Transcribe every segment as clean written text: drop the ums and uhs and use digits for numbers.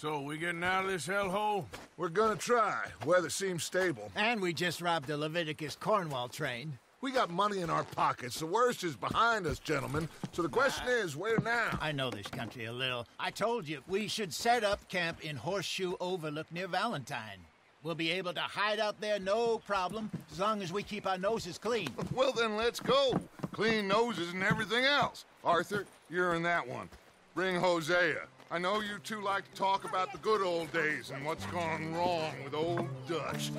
So, we getting out of this hellhole? We're gonna try. Weather seems stable. And we just robbed a Leviticus Cornwall train. We got money in our pockets. The worst is behind us, gentlemen. So the question is, where now? I know this country a little. I told you, we should set up camp in Horseshoe Overlook near Valentine. We'll be able to hide out there, no problem, as long as we keep our noses clean. Well, then let's go. Clean noses and everything else. Arthur, you're in that one. Bring Hosea. I know you two like to talk about the good old days and what's gone wrong with old Dutch.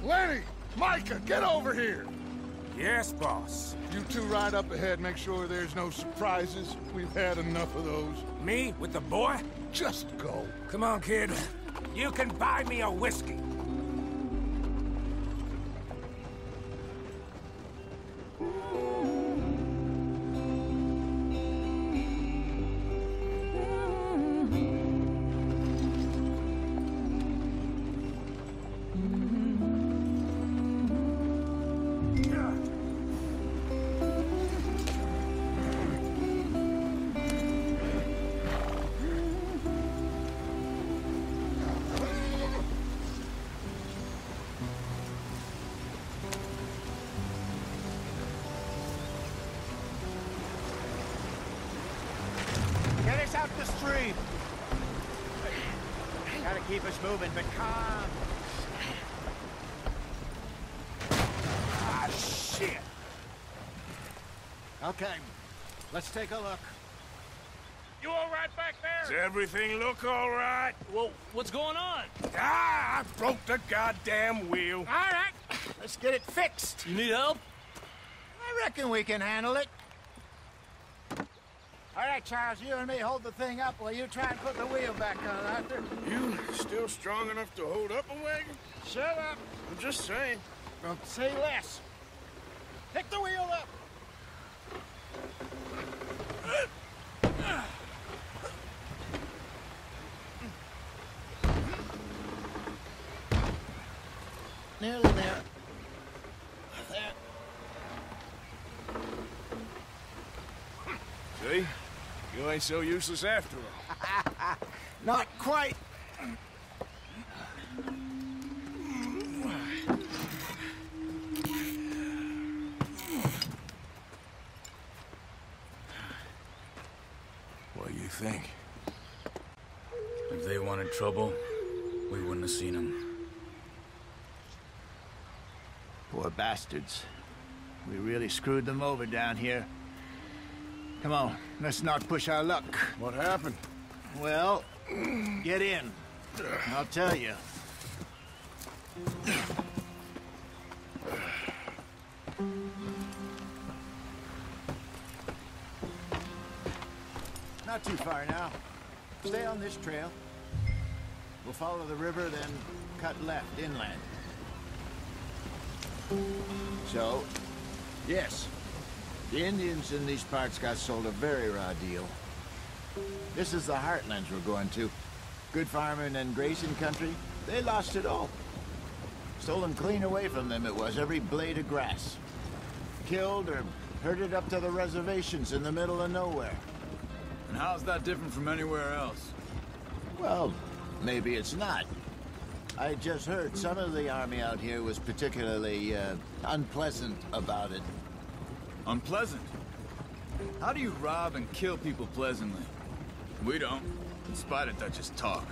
Lenny! Micah, get over here! Yes, boss. You two ride up ahead, make sure there's no surprises. We've had enough of those. Me with the boy? Just go. Come on, kid. You can buy me a whiskey. Get us out the stream. Gotta keep us moving, but calm. Ah, shit. Okay, let's take a look. You all right back there? Does everything look all right? Well, what's going on? Ah, I broke the goddamn wheel. All right, let's get it fixed. You need help? I reckon we can handle it. All right, Charles, you and me hold the thing up while you try and put the wheel back on, Arthur. You still strong enough to hold up a wagon? Shut up. I'm just saying. Don't say less. Pick the wheel up. Nearly there. There. See? You ain't so useless after all. Not quite. What do you think? If they wanted trouble, we wouldn't have seen them. Poor bastards. We really screwed them over down here. Come on, let's not push our luck. What happened? Well, get in. I'll tell you. Not too far now. Stay on this trail. We'll follow the river, then cut left inland. So, yes, the Indians in these parts got sold a very raw deal. This is the heartlands we're going to. Good farming and grazing country, they lost it all. Stolen clean away from them it was, every blade of grass. Killed or herded up to the reservations in the middle of nowhere. And how's that different from anywhere else? Well, maybe it's not. I just heard some of the army out here was particularly, unpleasant about it. Unpleasant? How do you rob and kill people pleasantly? We don't, in spite of Dutch's talk.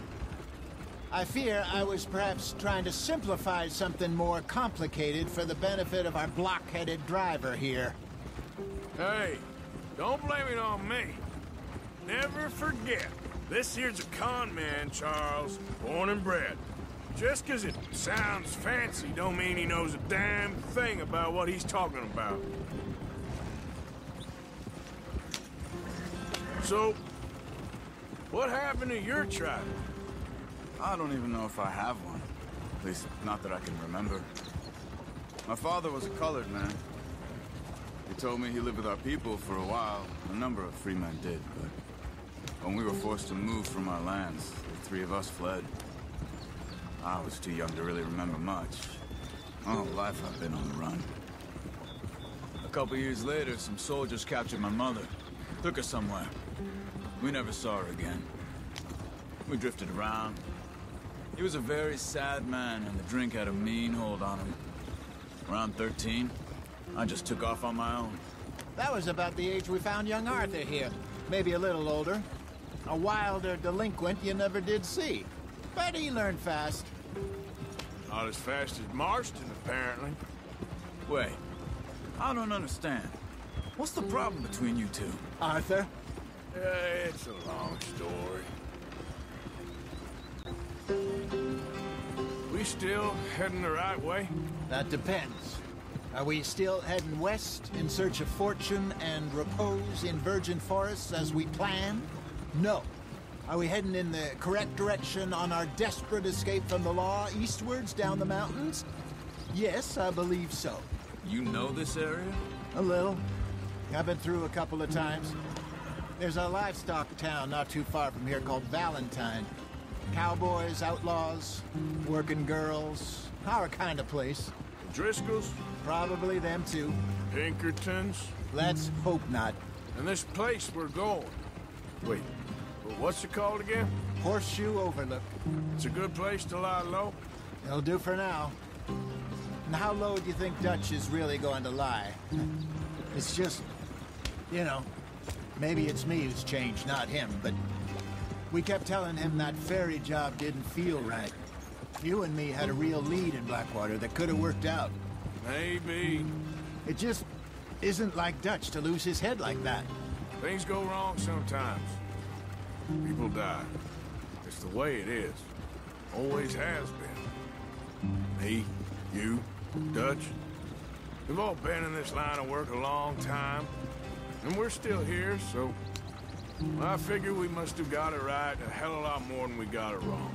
I fear I was perhaps trying to simplify something more complicated for the benefit of our blockheaded driver here. Hey, don't blame it on me. Never forget, this here's a con man, Charles, born and bred. Just 'cause it sounds fancy don't mean he knows a damn thing about what he's talking about. So, what happened to your tribe? I don't even know if I have one. At least, not that I can remember. My father was a colored man. He told me he lived with our people for a while. A number of free men did, but when we were forced to move from our lands, the three of us fled. I was too young to really remember much. My whole life I've been on the run. A couple years later, some soldiers captured my mother. Took her somewhere. We never saw her again. We drifted around. He was a very sad man, and the drink had a mean hold on him. Around 13, I just took off on my own. That was about the age we found young Arthur here. Maybe a little older. A wilder delinquent you never did see. But he learned fast. Not as fast as Marston, apparently. Wait, I don't understand. What's the problem between you two? Arthur? It's a long story. We still heading the right way? That depends. Are we still heading west in search of fortune and repose in virgin forests as we planned? No. Are we heading in the correct direction on our desperate escape from the law eastwards down the mountains? Yes, I believe so. You know this area? A little. I've been through a couple of times. There's a livestock town not too far from here called Valentine. Cowboys, outlaws, working girls, our kind of place. Driscolls? Probably them too. Pinkertons? Let's hope not. And this place we're going. Wait, what's it called again? Horseshoe Overlook. It's a good place to lie low? It'll do for now. And how low do you think Dutch is really going to lie? It's just, you know, maybe it's me who's changed, not him, but we kept telling him that ferry job didn't feel right. You and me had a real lead in Blackwater that could have worked out. Maybe. It just isn't like Dutch to lose his head like that. Things go wrong sometimes. People die. It's the way it is. Always has been. Me, you, Dutch. We've all been in this line of work a long time. And we're still here, so I figure we must have got it right a hell of a lot more than we got it wrong.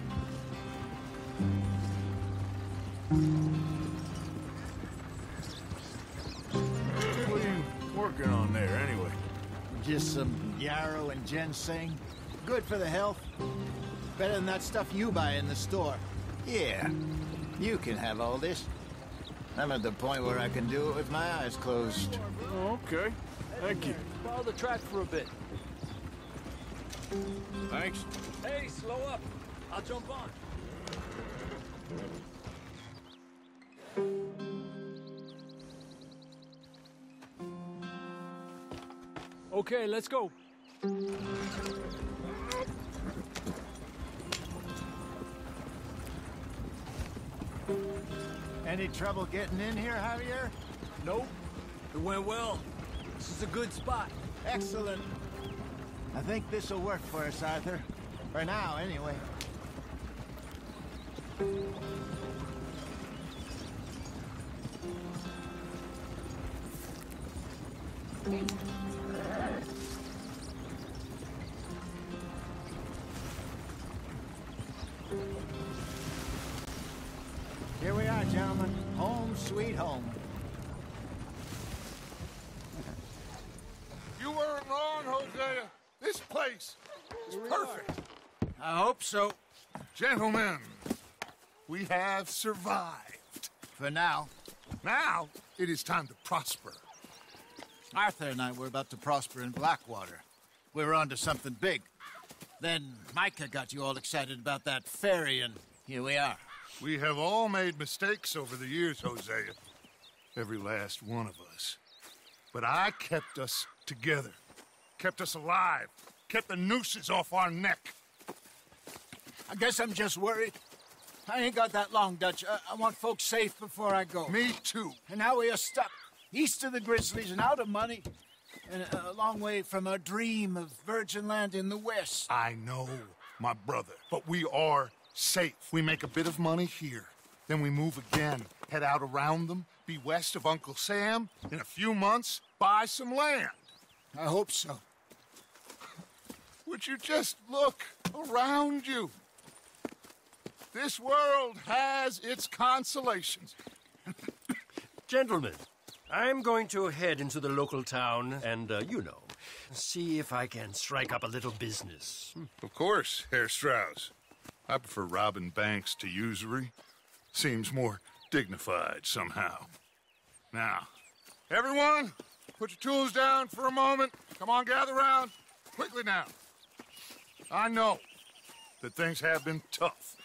What are you working on there, anyway? Just some yarrow and ginseng. Good for the health. Better than that stuff you buy in the store. Yeah, you can have all this. I'm at the point where I can do it with my eyes closed. Oh, okay. Thank you. Follow the track for a bit. Thanks. Hey, slow up. I'll jump on. Okay, let's go. Any trouble getting in here, Javier? Nope. It went well. This is a good spot. Excellent. I think this'll work for us, Arthur. For now, anyway. Here we are, gentlemen. Home sweet home. You weren't wrong, Hosea. This place is perfect. I hope so. Gentlemen, we have survived. For now. Now, it is time to prosper. Arthur and I were about to prosper in Blackwater. We were onto something big. Then Micah got you all excited about that ferry, and here we are. We have all made mistakes over the years, Hosea. Every last one of us. But I kept us together. kept us alive, kept the nooses off our neck. I guess I'm just worried. I ain't got that long, Dutch. I want folks safe before I go. Me too. And now we are stuck east of the Grizzlies and out of money, and a long way from a dream of virgin land in the west. I know, my brother, but we are safe. We make a bit of money here, then we move again, head out around them, be west of Uncle Sam, in a few months, buy some land. I hope so. Would you just look around you? This world has its consolations. Gentlemen, I'm going to head into the local town and, see if I can strike up a little business. Of course, Herr Strauss. I prefer robbing banks to usury. Seems more dignified somehow. Now, everyone, put your tools down for a moment. Come on, gather round. Quickly now. I know that things have been tough,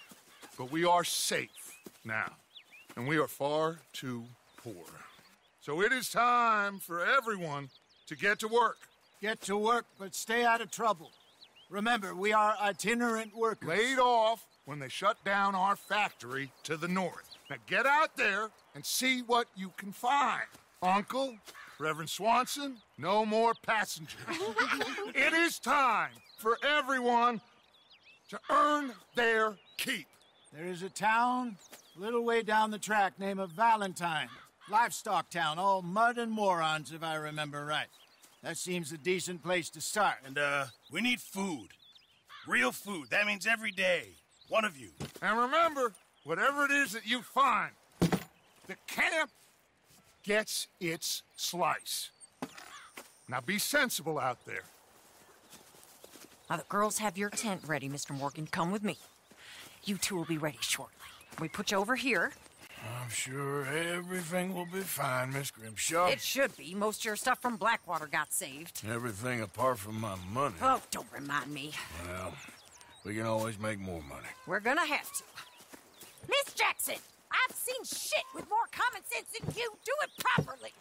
but we are safe now, and we are far too poor. So it is time for everyone to get to work. Get to work, but stay out of trouble. Remember, we are itinerant workers. Laid off when they shut down our factory to the north. Now get out there and see what you can find. Uncle, Reverend Swanson, no more passengers. It is time for everyone to earn their keep. There is a town a little way down the track named Valentine. Livestock town, all mud and morons, if I remember right. That seems a decent place to start. And, we need food. Real food. That means every day. One of you. And remember, whatever it is that you find, the camp gets its slice. Now be sensible out there. Now, the girls have your tent ready, Mr. Morgan. Come with me. You two will be ready shortly. We put you over here. I'm sure everything will be fine, Miss Grimshaw. It should be. Most of your stuff from Blackwater got saved. Everything apart from my money. Oh, don't remind me. Well, we can always make more money. We're gonna have to. Miss Jackson, I've seen shit with more common sense than you. Do it properly.